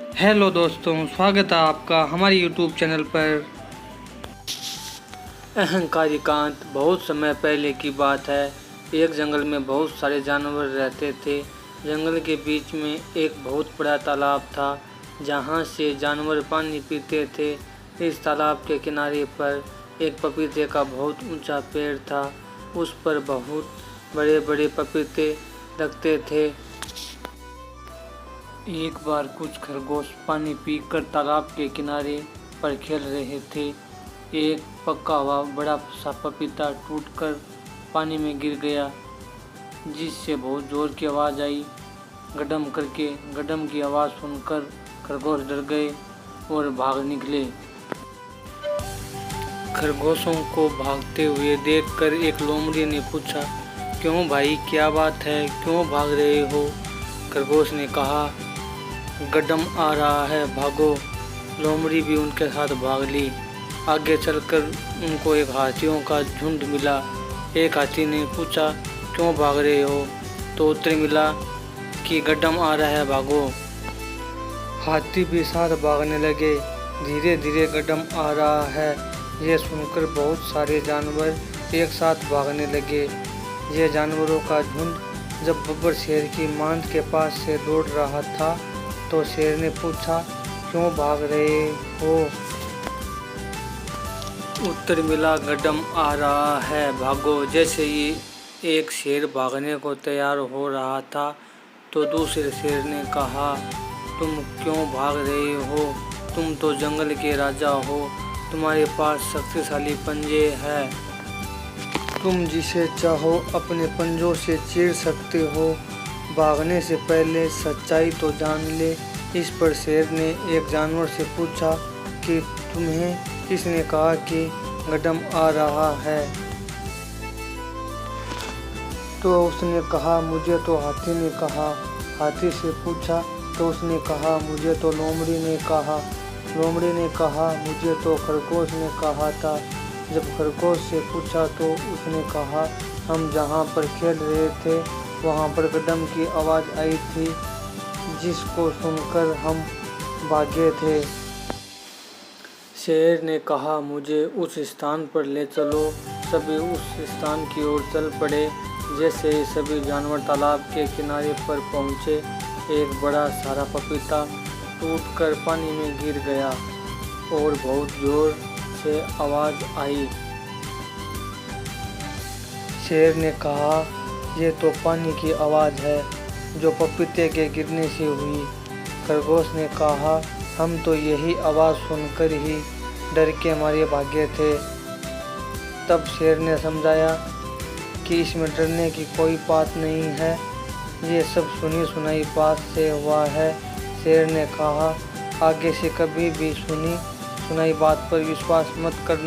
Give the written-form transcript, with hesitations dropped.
Hello दोस्तों, स्वागत है आपका हमारे यूट्यूब चैनल पर। अहंकारी कांत। बहुत समय पहले की बात है। एक जंगल में बहुत सारे जानवर रहते थे। जंगल के बीच में एक बहुत बड़ा तालाब था जहाँ से जानवर पानी पीते थे। इस तालाब के किनारे पर एक पपीते का बहुत ऊंचा पेड़ था। उस पर बहुत बड़े बड़े पपीते लगते थे। एक बार कुछ खरगोश पानी पीकर तालाब के किनारे पर खेल रहे थे। एक पका हुआ बड़ा सा पपीता टूटकर पानी में गिर गया, जिससे बहुत जोर की आवाज़ आई। गडम करके गडम की आवाज़ सुनकर खरगोश डर गए और भाग निकले। खरगोशों को भागते हुए देखकर एक लोमड़ी ने पूछा, क्यों भाई, क्या बात है, क्यों भाग रहे हो? खरगोश ने कहा, गड्ढम आ रहा है, भागो। लोमड़ी भी उनके साथ भाग ली। आगे चलकर उनको एक हाथियों का झुंड मिला। एक हाथी ने पूछा, क्यों भाग रहे हो? तो उत्तर मिला कि गड्ढम आ रहा है, भागो। हाथी भी साथ भागने लगे। धीरे धीरे गड्ढम आ रहा है यह सुनकर बहुत सारे जानवर एक साथ भागने लगे। ये जानवरों का झुंड जब बब्बर शेर की मांद के पास से दौड़ रहा था तो शेर ने पूछा, क्यों भाग रहे हो? उत्तर मिला, गड्ढम आ रहा है, भागो। जैसे ही एक शेर भागने को तैयार हो रहा था तो दूसरे शेर ने कहा, तुम क्यों भाग रहे हो? तुम तो जंगल के राजा हो, तुम्हारे पास शक्तिशाली पंजे हैं, तुम जिसे चाहो अपने पंजों से चीर सकते हो। भागने से पहले सच्चाई तो जान ले। इस पर शेर ने एक जानवर से पूछा कि तुम्हें किसने कहा कि गड्ढम आ रहा है? तो उसने कहा, मुझे तो हाथी ने कहा। हाथी से पूछा तो उसने कहा, मुझे तो लोमड़ी ने कहा। लोमड़ी ने कहा, मुझे तो खरगोश ने कहा था। जब खरगोश से पूछा तो उसने कहा, हम जहाँ पर खेल रहे थे वहाँ पर गड्ढम की आवाज़ आई थी, जिसको सुनकर हम भागे थे। शेर ने कहा, मुझे उस स्थान पर ले चलो। सभी उस स्थान की ओर चल पड़े। जैसे ही सभी जानवर तालाब के किनारे पर पहुँचे, एक बड़ा सारा पपीता टूटकर पानी में गिर गया और बहुत जोर से आवाज़ आई। शेर ने कहा, ये तो पानी की आवाज़ है जो पपीते के गिरने से हुई। खरगोश ने कहा, हम तो यही आवाज़ सुनकर ही डर के मारे भागे थे। तब शेर ने समझाया कि इसमें डरने की कोई बात नहीं है, ये सब सुनी सुनाई बात से हुआ है। शेर ने कहा, आगे से कभी भी सुनी सुनाई बात पर विश्वास मत करना।